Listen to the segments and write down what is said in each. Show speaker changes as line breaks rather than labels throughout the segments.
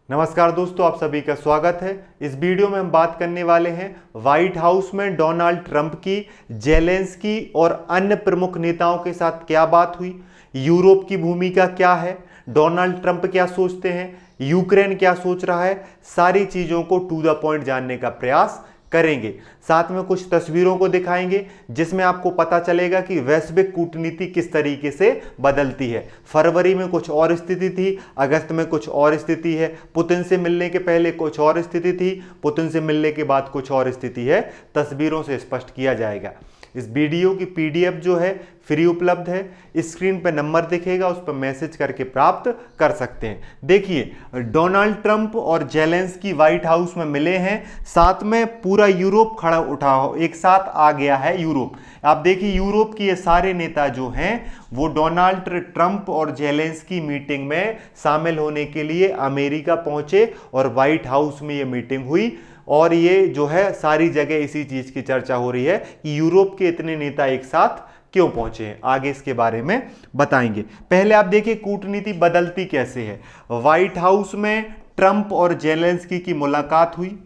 नमस्कार दोस्तों, आप सभी का स्वागत है। इस वीडियो में हम बात करने वाले हैं व्हाइट हाउस में डोनाल्ड ट्रंप की, जेलेंस्की और अन्य प्रमुख नेताओं के साथ क्या बात हुई, यूरोप की भूमिका क्या है, डोनाल्ड ट्रंप क्या सोचते हैं, यूक्रेन क्या सोच रहा है। सारी चीजों को टू द पॉइंट जानने का प्रयास करेंगे। साथ में कुछ तस्वीरों को दिखाएंगे जिसमें आपको पता चलेगा कि वैश्विक कूटनीति किस तरीके से बदलती है। फरवरी में कुछ और स्थिति थी, अगस्त में कुछ और स्थिति है, पुतिन से मिलने के पहले कुछ और स्थिति थी, पुतिन से मिलने के बाद कुछ और स्थिति है। तस्वीरों से स्पष्ट किया जाएगा। इस वीडियो की पीडीएफ जो है फ्री उपलब्ध है। स्क्रीन पर नंबर दिखेगा, उस पर मैसेज करके प्राप्त कर सकते हैं। देखिए, डोनाल्ड ट्रंप और जेलेंस्की व्हाइट हाउस में मिले हैं, साथ में पूरा यूरोप खड़ा उठा एक साथ आ गया है। यूरोप, आप देखिए, यूरोप के ये सारे नेता जो हैं वो डोनाल्ड ट्रंप और जेलेंस्की मीटिंग में शामिल होने के लिए अमेरिका पहुंचे और व्हाइट हाउस में ये मीटिंग हुई। और ये जो है सारी जगह इसी चीज की चर्चा हो रही है कि यूरोप के इतने नेता एक साथ क्यों पहुंचे हैं। आगे इसके बारे में बताएंगे। पहले आप देखिए कूटनीति बदलती कैसे है। व्हाइट हाउस में ट्रंप और जेलेंस्की की मुलाकात हुई,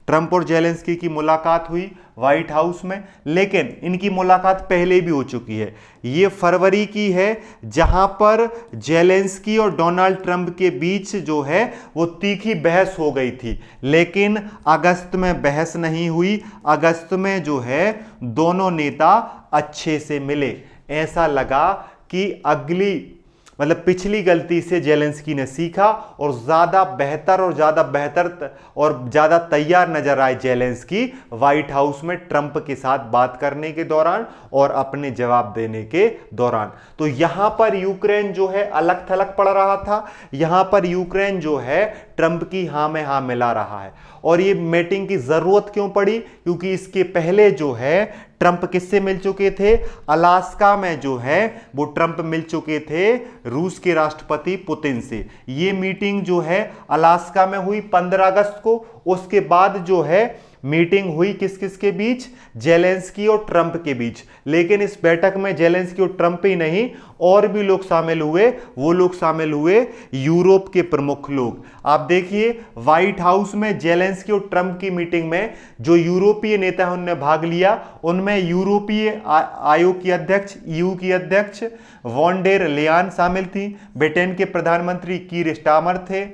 ट्रंप और जेलेंस्की की मुलाकात हुई व्हाइट हाउस में, लेकिन इनकी मुलाकात पहले भी हो चुकी है। ये फरवरी की है, जहां पर जेलेंस्की और डोनाल्ड ट्रंप के बीच जो है वो तीखी बहस हो गई थी, लेकिन अगस्त में बहस नहीं हुई। अगस्त में जो है दोनों नेता अच्छे से मिले। ऐसा लगा कि पिछली गलती से जेलेंस्की ने सीखा और ज्यादा बेहतर और ज्यादा तैयार नजर आए जेलेंस्की व्हाइट हाउस में ट्रंप के साथ बात करने के दौरान और अपने जवाब देने के दौरान। तो यहां पर यूक्रेन जो है अलग थलग पड़ रहा था। यहां पर यूक्रेन जो है ट्रंप की हां में हां मिला रहा है। और ये मीटिंग की जरूरत क्यों पड़ी? क्योंकि इसके पहले जो है ट्रंप किससे मिल चुके थे? अलास्का में जो है वो ट्रंप मिल चुके थे रूस के राष्ट्रपति पुतिन से। ये मीटिंग जो है अलास्का में हुई 15 अगस्त को। उसके बाद जो है मीटिंग हुई किस किस के बीच? जेलेंस्की और ट्रंप के बीच। लेकिन इस बैठक में जेलेंस्की और ट्रंप ही नहीं, और भी लोग शामिल हुए। वो लोग शामिल हुए यूरोप के प्रमुख लोग। आप देखिए, व्हाइट हाउस में जेलेंस्की और ट्रंप की मीटिंग में जो यूरोपीय नेता उन्होंने भाग लिया, उनमें यूरोपीय आयोग की अध्यक्ष, ईयू की अध्यक्ष वॉन डेर लेयन शामिल थी, ब्रिटेन के प्रधानमंत्री कीर स्टारमर थे,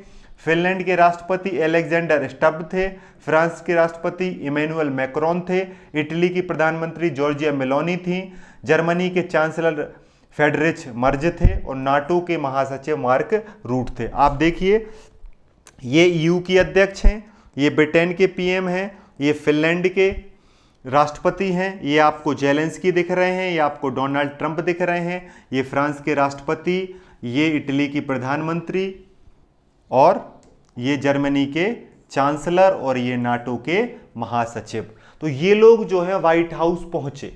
फिनलैंड के राष्ट्रपति अलेक्जेंडर स्टब थे, फ्रांस के राष्ट्रपति इमैनुअल मैक्रोन थे, इटली की प्रधानमंत्री जॉर्जिया मेलोनी थी, जर्मनी के चांसलर फ्रेडरिच मर्ज थे और नाटो के महासचिव मार्क रूट थे। आप देखिए, ये ईयू की अध्यक्ष हैं, ये ब्रिटेन के पीएम हैं, ये फिनलैंड के राष्ट्रपति हैं, ये आपको जेलेंस्की दिख रहे हैं, ये आपको डोनाल्ड ट्रंप दिख रहे हैं, ये फ्रांस के राष्ट्रपति, ये इटली की प्रधानमंत्री, और ये जर्मनी के चांसलर, और ये नाटो के महासचिव। तो ये लोग जो है व्हाइट हाउस पहुंचे।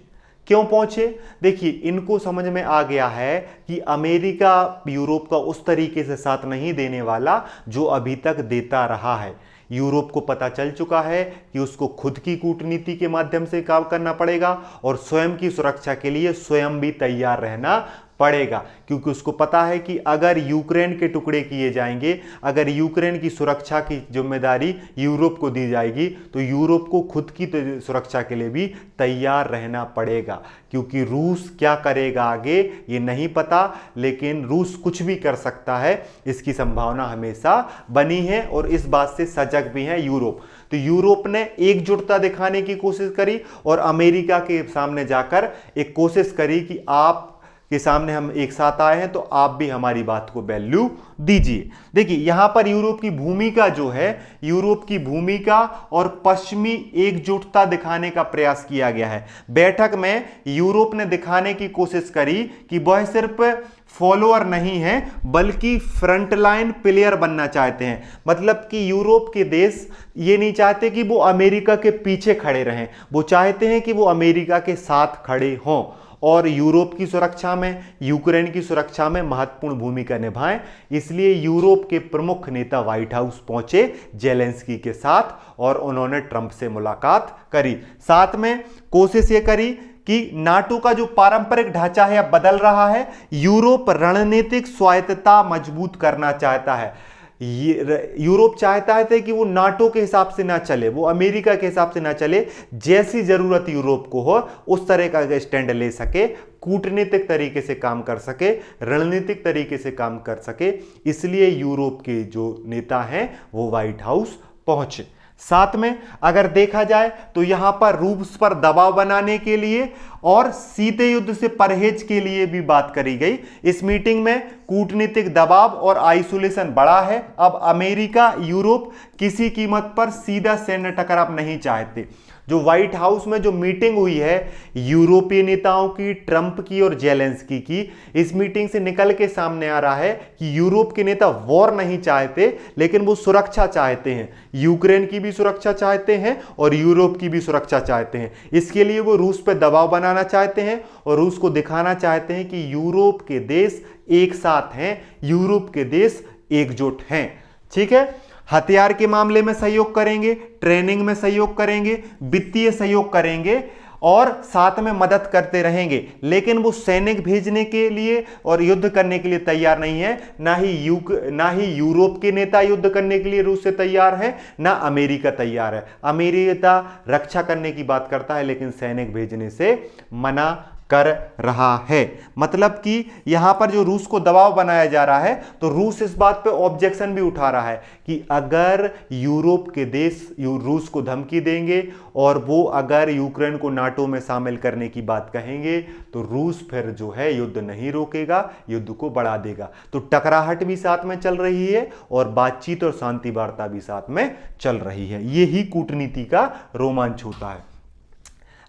क्यों पहुंचे? देखिए, इनको समझ में आ गया है कि अमेरिका यूरोप का उस तरीके से साथ नहीं देने वाला जो अभी तक देता रहा है। यूरोप को पता चल चुका है कि उसको खुद की कूटनीति के माध्यम से काम करना पड़ेगा और स्वयं की सुरक्षा के लिए स्वयं भी तैयार रहना पड़ेगा। क्योंकि उसको पता है कि अगर यूक्रेन के टुकड़े किए जाएंगे, अगर यूक्रेन की सुरक्षा की जिम्मेदारी यूरोप को दी जाएगी, तो यूरोप को खुद की सुरक्षा के लिए भी तैयार रहना पड़ेगा। क्योंकि रूस क्या करेगा आगे ये नहीं पता, लेकिन रूस कुछ भी कर सकता है, इसकी संभावना हमेशा बनी है और इस बात से सजग भी है यूरोप। तो यूरोप ने एकजुटता दिखाने की कोशिश करी और अमेरिका के सामने जाकर एक कोशिश करी कि आप के सामने हम एक साथ आए हैं, तो आप भी हमारी बात को वैल्यू दीजिए। देखिए, यहां पर यूरोप की भूमिका जो है, यूरोप की भूमिका और पश्चिमी एकजुटता दिखाने का प्रयास किया गया है। बैठक में यूरोप ने दिखाने की कोशिश करी कि वह सिर्फ फॉलोअर नहीं है, बल्कि फ्रंटलाइन प्लेयर बनना चाहते हैं। मतलब कि यूरोप के देश ये नहीं चाहते कि वो अमेरिका के पीछे खड़े रहें, वो चाहते हैं कि वो अमेरिका के साथ खड़े हों और यूरोप की सुरक्षा में, यूक्रेन की सुरक्षा में महत्वपूर्ण भूमिका निभाएं। इसलिए यूरोप के प्रमुख नेता व्हाइट हाउस पहुंचे जेलेंस्की के साथ और उन्होंने ट्रंप से मुलाकात करी। साथ में कोशिश ये करी कि नाटो का जो पारंपरिक ढांचा है अब बदल रहा है। यूरोप रणनीतिक स्वायत्तता मजबूत करना चाहता है। यूरोप चाहता है कि वो नाटो के हिसाब से ना चले, वो अमेरिका के हिसाब से ना चले, जैसी जरूरत यूरोप को हो उस तरह का स्टैंड ले सके, कूटनीतिक तरीके से काम कर सके, रणनीतिक तरीके से काम कर सके। इसलिए यूरोप के जो नेता हैं वो व्हाइट हाउस पहुंचे। साथ में अगर देखा जाए तो यहां पर रूस पर दबाव बनाने के लिए और शीत युद्ध से परहेज के लिए भी बात करी गई। इस मीटिंग में कूटनीतिक दबाव और आइसोलेशन बढ़ा है। अब अमेरिका, यूरोप किसी कीमत पर सीधा सैन्य टकराव नहीं चाहते। जो व्हाइट हाउस में जो मीटिंग हुई है यूरोपीय नेताओं की, ट्रंप की और जेलेंस्की की, इस मीटिंग से निकल के सामने आ रहा है कि यूरोप के नेता वॉर नहीं चाहते, लेकिन वो सुरक्षा चाहते हैं। यूक्रेन की भी सुरक्षा चाहते हैं और यूरोप की भी सुरक्षा चाहते हैं। इसके लिए वो रूस पर दबाव बनाना चाहते हैं और रूस को दिखाना चाहते हैं कि यूरोप के देश एक साथ हैं, यूरोप के देश एकजुट हैं। ठीक है, हथियार के मामले में सहयोग करेंगे, ट्रेनिंग में सहयोग करेंगे, वित्तीय सहयोग करेंगे और साथ में मदद करते रहेंगे, लेकिन वो सैनिक भेजने के लिए और युद्ध करने के लिए तैयार नहीं है। ना ही यूरोप के नेता युद्ध करने के लिए रूस से तैयार है, ना अमेरिका तैयार है। अमेरिका रक्षा करने की बात करता है लेकिन सैनिक भेजने से मना कर रहा है। मतलब कि यहां पर जो रूस को दबाव बनाया जा रहा है तो रूस इस बात पे ऑब्जेक्शन भी उठा रहा है कि अगर यूरोप के देश रूस को धमकी देंगे और वो अगर यूक्रेन को नाटो में शामिल करने की बात कहेंगे तो रूस फिर जो है युद्ध नहीं रोकेगा, युद्ध को बढ़ा देगा। तो टकराहट भी साथ में चल रही है और बातचीत और शांति वार्ता भी साथ में चल रही है। यही कूटनीति का रोमांच होता है।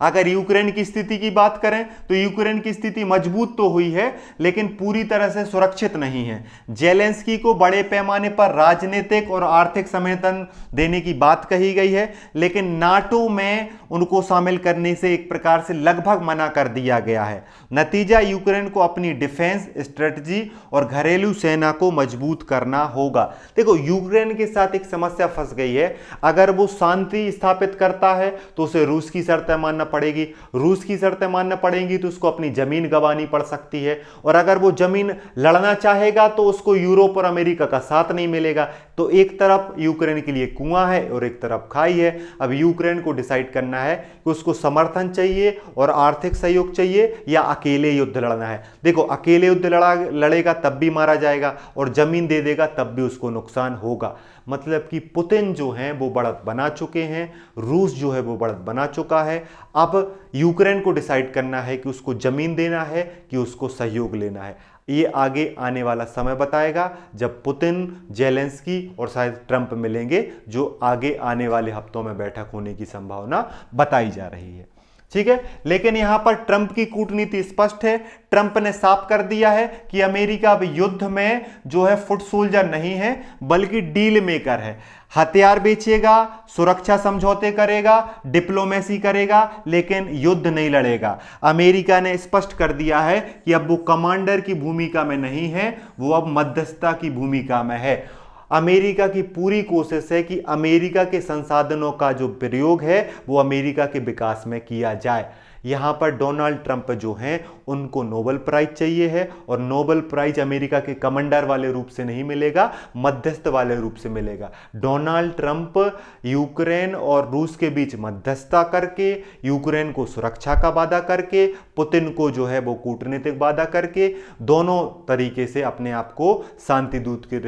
अगर यूक्रेन की स्थिति की बात करें तो यूक्रेन की स्थिति मजबूत तो हुई है लेकिन पूरी तरह से सुरक्षित नहीं है। जेलेंस्की को बड़े पैमाने पर राजनीतिक और आर्थिक समर्थन देने की बात कही गई है, लेकिन नाटो में उनको शामिल करने से एक प्रकार से लगभग मना कर दिया गया है। नतीजा, यूक्रेन को अपनी डिफेंस स्ट्रेटजी और घरेलू सेना को मजबूत करना होगा। देखो, यूक्रेन के साथ एक समस्या फंस गई है। अगर वो शांति स्थापित करता है तो उसे रूस की शर्तें मानना पड़ेगी, रूस की शर्तें मानना पड़ेंगी तो उसको अपनी जमीन गंवानी पड़ सकती है, और अगर वो जमीन लड़ना चाहेगा तो उसको यूरोप और अमेरिका का साथ नहीं मिलेगा। तो एक तरफ यूक्रेन के लिए कुआं है और एक तरफ खाई है। अब यूक्रेन को डिसाइड करना है कि उसको समर्थन चाहिए और आर्थिक सहयोग चाहिए या अकेले युद्ध लड़ना है। देखो, अकेले युद्ध लड़ेगा तब भी मारा जाएगा और जमीन दे देगा तब भी उसको नुकसान होगा। मतलब कि पुतिन जो हैं वो बढ़त बना चुके हैं, रूस जो है वो बढ़त बना चुका है। अब यूक्रेन को डिसाइड करना है कि उसको जमीन देना है कि उसको सहयोग लेना है। ये आगे आने वाला समय बताएगा जब पुतिन, जेलेंस्की और शायद ट्रंप मिलेंगे, जो आगे आने वाले हफ्तों में बैठक होने की संभावना बताई जा रही है। ठीक है, लेकिन यहां पर ट्रंप की कूटनीति स्पष्ट है। ट्रंप ने साफ कर दिया है कि अमेरिका अब युद्ध में जो है फुट सोल्जर नहीं है बल्कि डील मेकर है। हथियार बेचेगा, सुरक्षा समझौते करेगा, डिप्लोमेसी करेगा, लेकिन युद्ध नहीं लड़ेगा। अमेरिका ने स्पष्ट कर दिया है कि अब वो कमांडर की भूमिका में नहीं है, वो अब मध्यस्थता की भूमिका में है। अमेरिका की पूरी कोशिश है कि अमेरिका के संसाधनों का जो प्रयोग है वो अमेरिका के विकास में किया जाए। यहां पर डोनाल्ड ट्रंप जो हैं उनको नोबेल प्राइज चाहिए है, और नोबेल प्राइज अमेरिका के कमांडर वाले रूप से नहीं मिलेगा, मध्यस्थ वाले रूप से मिलेगा। डोनाल्ड ट्रंप यूक्रेन और रूस के बीच मध्यस्थता करके, यूक्रेन को सुरक्षा का वादा करके, पुतिन को जो है वो कूटनीतिक वादा करके, दोनों तरीके से अपने आप को शांति दूत के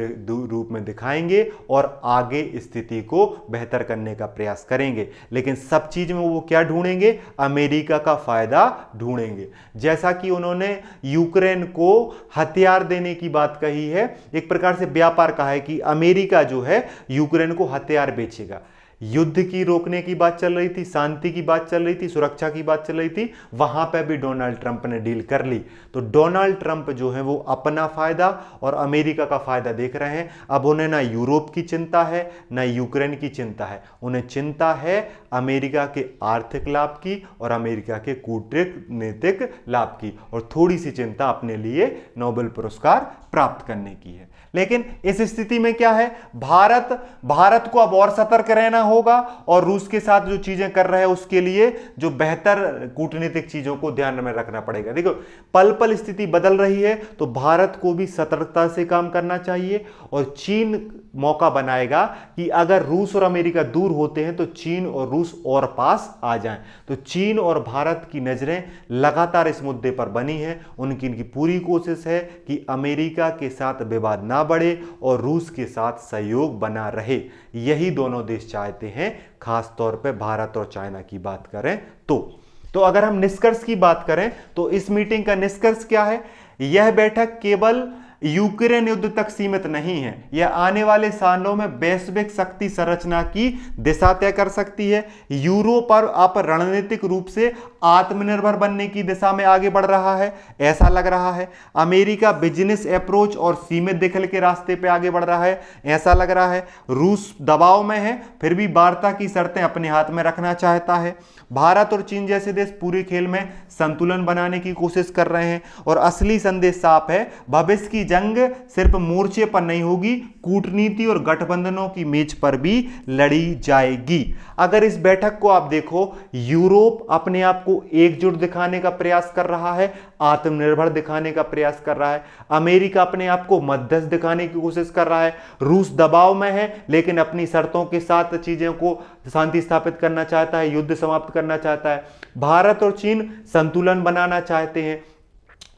रूप में दिखाएंगे और आगे स्थिति को बेहतर करने का प्रयास करेंगे। लेकिन सब चीज में वो क्या ढूंढेंगे? अमेरिका का फायदा ढूंढेंगे। जैसा कि उन्होंने यूक्रेन को हथियार देने की बात कही है, एक प्रकार से व्यापार कहा है कि अमेरिका जो है यूक्रेन को हथियार बेचेगा। युद्ध की रोकने की बात चल रही थी, शांति की बात चल रही थी, सुरक्षा की बात चल रही थी, वहां पर भी डोनाल्ड ट्रंप ने डील कर ली। तो डोनाल्ड ट्रंप जो है वो अपना फायदा और अमेरिका का फायदा देख रहे हैं। अब उन्हें ना यूरोप की चिंता है ना यूक्रेन की चिंता है, उन्हें चिंता है अमेरिका के आर्थिक लाभ की और अमेरिका के कूटनीतिक लाभ की, और थोड़ी सी चिंता अपने लिए नोबेल पुरस्कार प्राप्त करने की है। लेकिन इस स्थिति में क्या है, भारत को अब और सतर्क रहना होगा और रूस के साथ जो चीजें कर रहे हैं उसके लिए जो बेहतर कूटनीतिक चीजों को ध्यान में रखना पड़ेगा। देखो पल पल स्थिति बदल रही है, तो भारत को भी सतर्कता से काम करना चाहिए। और चीन मौका बनाएगा कि अगर रूस और अमेरिका दूर होते हैं तो चीन और रूस और पास आ जाएं। तो चीन और भारत की नजरें लगातार इस मुद्दे पर बनी हैं। उनकी पूरी कोशिश है कि अमेरिका के साथ विवाद ना बढ़े और रूस के साथ सहयोग बना रहे। यही दोनों देश चाहते हैं, खास तौर पे भारत और चाइना की बात करें तो अगर हम निष्कर्ष की बात करें तो इस मीटिंग का निष्कर्ष क्या है, यह बैठक केवल यूक्रेन युद्ध तक सीमित नहीं है, यह आने वाले सालों में वैश्विक शक्ति संरचना की दिशा तय कर सकती है। यूरोप और अब रणनीतिक रूप से आत्मनिर्भर बनने की दिशा में आगे बढ़ रहा है, ऐसा लग रहा है। अमेरिका बिजनेस अप्रोच और सीमित दखल के रास्ते पे आगे बढ़ रहा है, ऐसा लग रहा है। रूस दबाव में है, फिर भी वार्ता की शर्तें अपने हाथ में रखना चाहता है। भारत और चीन जैसे देश पूरे खेल में संतुलन बनाने की कोशिश कर रहे हैं। और असली संदेश साफ है, भविष्य की जंग सिर्फ मोर्चे पर नहीं होगी, कूटनीति और गठबंधनों की मेज पर भी लड़ी जाएगी। अगर इस बैठक को आप देखो, यूरोप अपने आप को एकजुट दिखाने का प्रयास कर रहा है, आत्मनिर्भर दिखाने का प्रयास कर रहा है। अमेरिका अपने आप को मध्यस्थ दिखाने की कोशिश कर रहा है। रूस दबाव में है लेकिन अपनी शर्तों के साथ चीजों को शांति स्थापित करना चाहता है, युद्ध समाप्त करना चाहता है। भारत और चीन संतुलन बनाना चाहते हैं।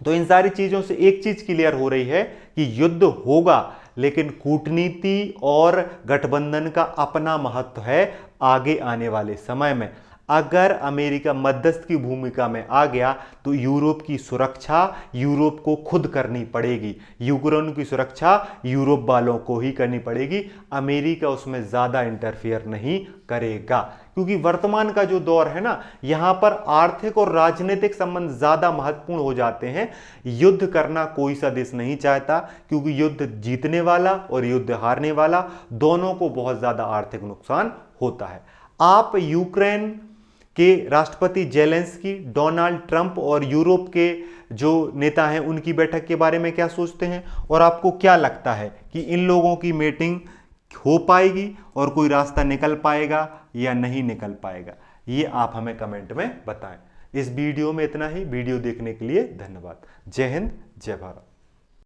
तो इन सारी चीजों से एक चीज क्लियर हो रही है कि युद्ध होगा, लेकिन कूटनीति और गठबंधन का अपना महत्व है आगे आने वाले समय में। अगर अमेरिका मध्यस्थ की भूमिका में आ गया तो यूरोप की सुरक्षा यूरोप को खुद करनी पड़ेगी, यूक्रेन की सुरक्षा यूरोप वालों को ही करनी पड़ेगी। अमेरिका उसमें ज्यादा इंटरफियर नहीं करेगा, क्योंकि वर्तमान का जो दौर है ना, यहां पर आर्थिक और राजनीतिक संबंध ज्यादा महत्वपूर्ण हो जाते हैं। युद्ध करना कोई सा देश नहीं चाहता, क्योंकि युद्ध जीतने वाला और युद्ध हारने वाला दोनों को बहुत ज्यादा आर्थिक नुकसान होता है। आप यूक्रेन के राष्ट्रपति जेलेंस्की, डोनाल्ड ट्रंप और यूरोप के जो नेता हैं उनकी बैठक के बारे में क्या सोचते हैं, और आपको क्या लगता है कि इन लोगों की मीटिंग हो पाएगी और कोई रास्ता निकल पाएगा या नहीं निकल पाएगा, ये आप हमें कमेंट में बताएं। इस वीडियो में इतना ही। वीडियो देखने के लिए धन्यवाद। जय हिंद, जय भारत।